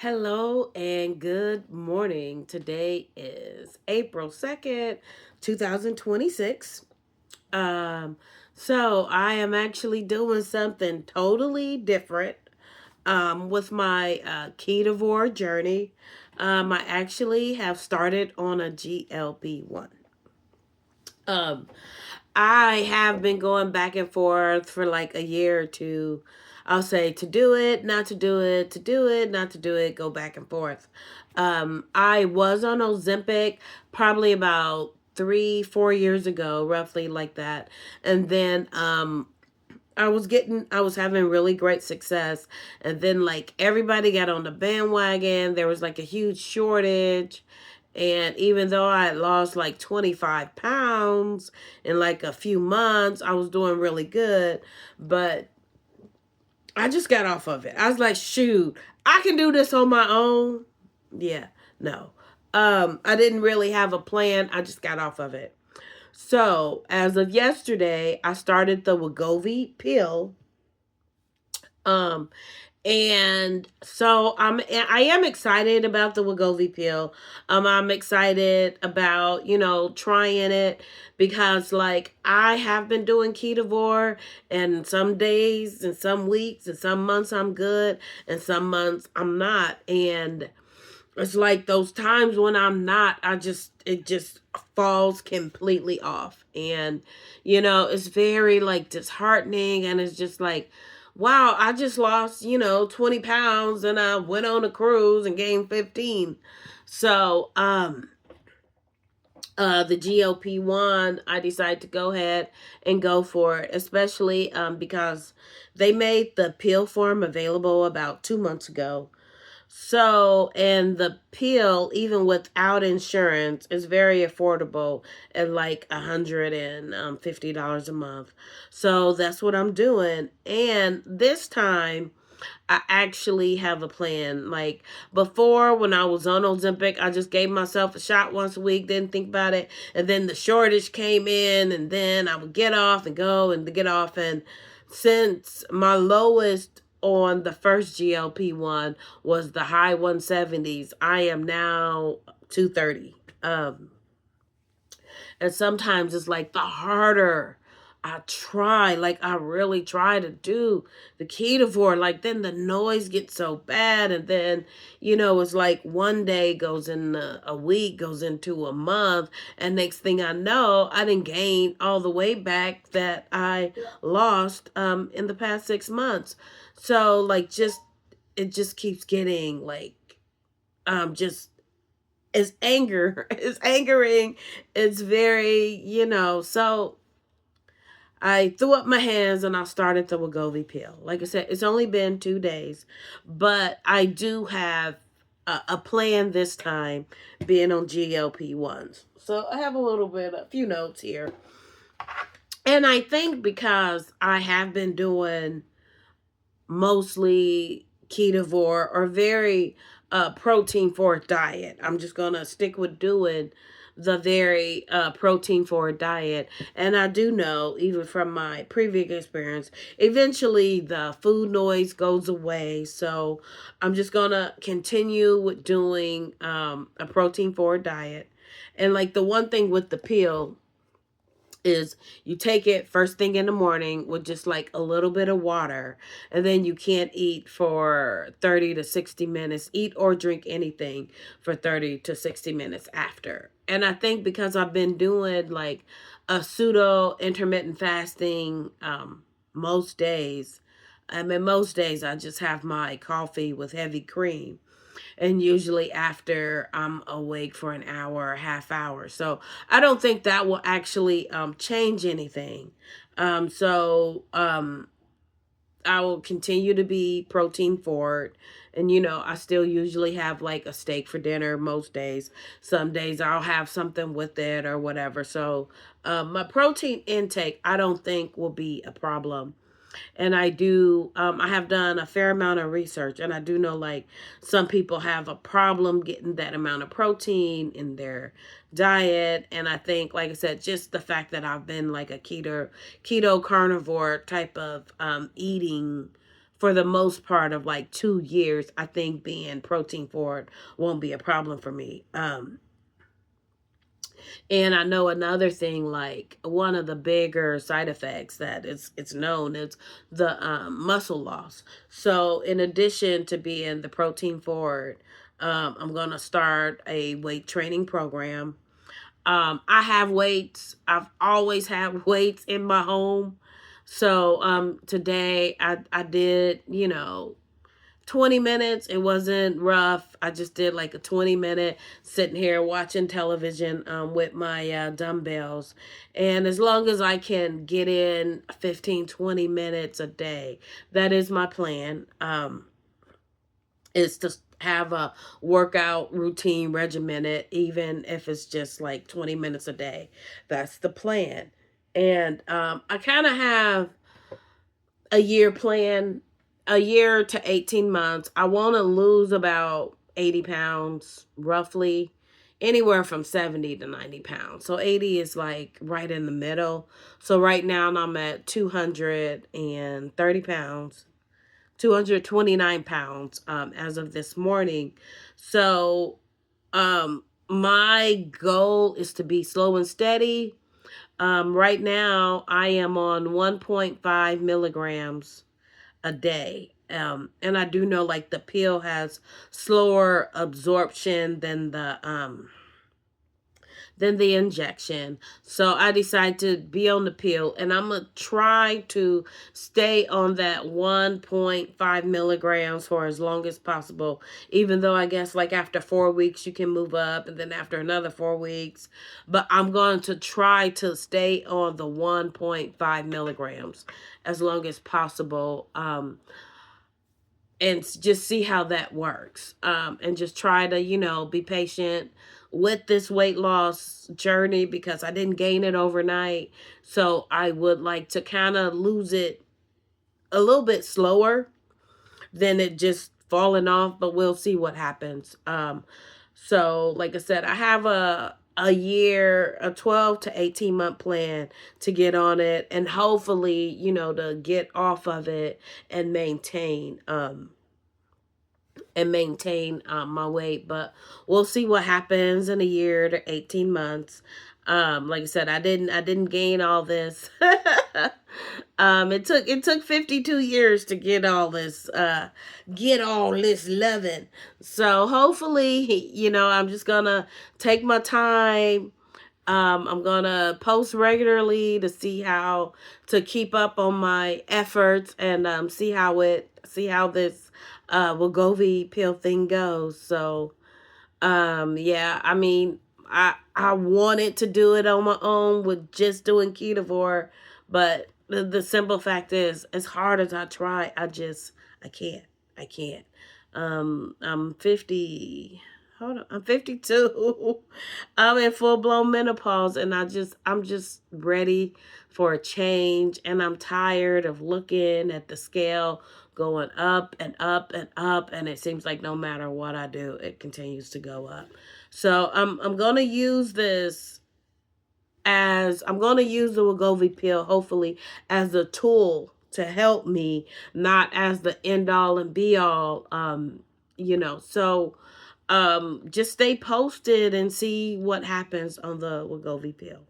Hello and good morning. Today is April 2nd, 2026. Um, so I am actually doing something totally different with my Ketovore journey. I actually have started on a GLP-1. Um, I have been going back and forth for like a year or two. I'll say to do it, not to do it, to do it, not to do it, go back and forth. I was on Ozempic probably about 3, 4 years ago, roughly like that. And then I was having really great success. And then like everybody got on the bandwagon. There was like a huge shortage. And even though I had lost like 25 pounds in like a few months, I was doing really good. But I just got off of it. I was like, shoot, I can do this on my own. Yeah, no. I didn't really have a plan. I just got off of it. So as of yesterday, I started the Wegovy pill. Um, and so I am excited about the Wegovy pill. I'm excited about, trying it because like I have been doing Ketovore, and some days and some weeks and some months I'm good and some months I'm not. And it's like those times when I'm not, it just falls completely off. And, it's very like disheartening. And it's just like, wow, I just lost, 20 pounds and I went on a cruise and gained 15. So, the GLP-1, I decided to go ahead and go for it, especially because they made the pill form available about 2 months ago. So, and the pill, even without insurance, is very affordable at like $150 a month. So that's what I'm doing. And this time, I actually have a plan. Like before, when I was on Ozempic, I just gave myself a shot once a week, didn't think about it. And then the shortage came in, and then I would get off and go and get off. And since my lowest on the first GLP-1 was the high 170s, I am now 230. And sometimes it's like the harder I try, like I really try to do the Ketovore, like then the noise gets so bad. And then, it's like one day goes in a week, goes into a month. And next thing I know, I didn't gain all the weight back that I lost in the past 6 months. So like it just keeps getting like just it's anger. It's angering. It's very, so I threw up my hands and I started the Wegovy pill. Like I said, it's only been 2 days, but I do have a plan this time being on GLP-1s. So I have a few notes here. And I think because I have been doing mostly ketovore or very protein forward diet. I'm just gonna stick with doing the very protein forward diet. And I do know, even from my previous experience, eventually the food noise goes away. So I'm just gonna continue with doing a protein forward diet. And like the one thing with the pill is you take it first thing in the morning with just like a little bit of water, and then you can't eat for 30 to 60 minutes, eat or drink anything for 30 to 60 minutes after. And I think because I've been doing like a pseudo intermittent fasting most days, most days I just have my coffee with heavy cream, and usually after I'm awake for an hour or half hour. So I don't think that will actually change anything. I will continue to be protein forward. And, I still usually have like a steak for dinner most days. Some days I'll have something with it or whatever. So my protein intake, I don't think will be a problem. And I have done a fair amount of research, and I do know like some people have a problem getting that amount of protein in their diet. And I think, like I said, just the fact that I've been like a keto carnivore type of eating for the most part of like 2 years, I think being protein forward won't be a problem for me. And I know another thing, like one of the bigger side effects that it's known is the muscle loss. So in addition to being the protein forward, I'm gonna start a weight training program. I have weights. I've always had weights in my home. So today I did, 20 minutes. It wasn't rough. I just did like a 20-minute sitting here watching television with my dumbbells. And as long as I can get in 15, 20 minutes a day, that is my plan. Is to have a workout routine regimented, even if it's just like 20 minutes a day. That's the plan. And I kind of have a year plan, a year to 18 months. I want to lose about 80 pounds, roughly, anywhere from 70 to 90 pounds. So 80 is like right in the middle. So right now I'm at 230 pounds, 229 pounds as of this morning. So my goal is to be slow and steady. Right now, I am on 1.5 milligrams a day. And I do know like the pill has slower absorption than the injection. So I decided to be on the pill, and I'm going to try to stay on that 1.5 milligrams for as long as possible, even though I guess like after 4 weeks you can move up, and then after another 4 weeks. But I'm going to try to stay on the 1.5 milligrams as long as possible. And just see how that works. And just try to, be patient with this weight loss journey because I didn't gain it overnight. So I would like to kind of lose it a little bit slower than it just falling off, but we'll see what happens. So like I said, I have a year, a 12 to 18 month plan to get on it, and hopefully, to get off of it and maintain my weight. But we'll see what happens in a year to 18 months. Like I said, I didn't gain all this. It took 52 years to get all this loving. So hopefully, I'm just gonna take my time. I'm gonna post regularly to keep up on my efforts, and see how this Wegovy pill thing goes. So yeah, I mean, I wanted to do it on my own with just doing Ketovore, but the simple fact is, as hard as I try, I can't. I can't. I'm 50. Hold on, I'm 52. I'm in full blown menopause, and I'm just ready for a change, and I'm tired of looking at the scale going up and up and up, and it seems like no matter what I do, it continues to go up. So I'm gonna use I'm gonna use the Wegovy pill hopefully as a tool to help me, not as the end all and be all. So just stay posted and see what happens on the Wegovy pill.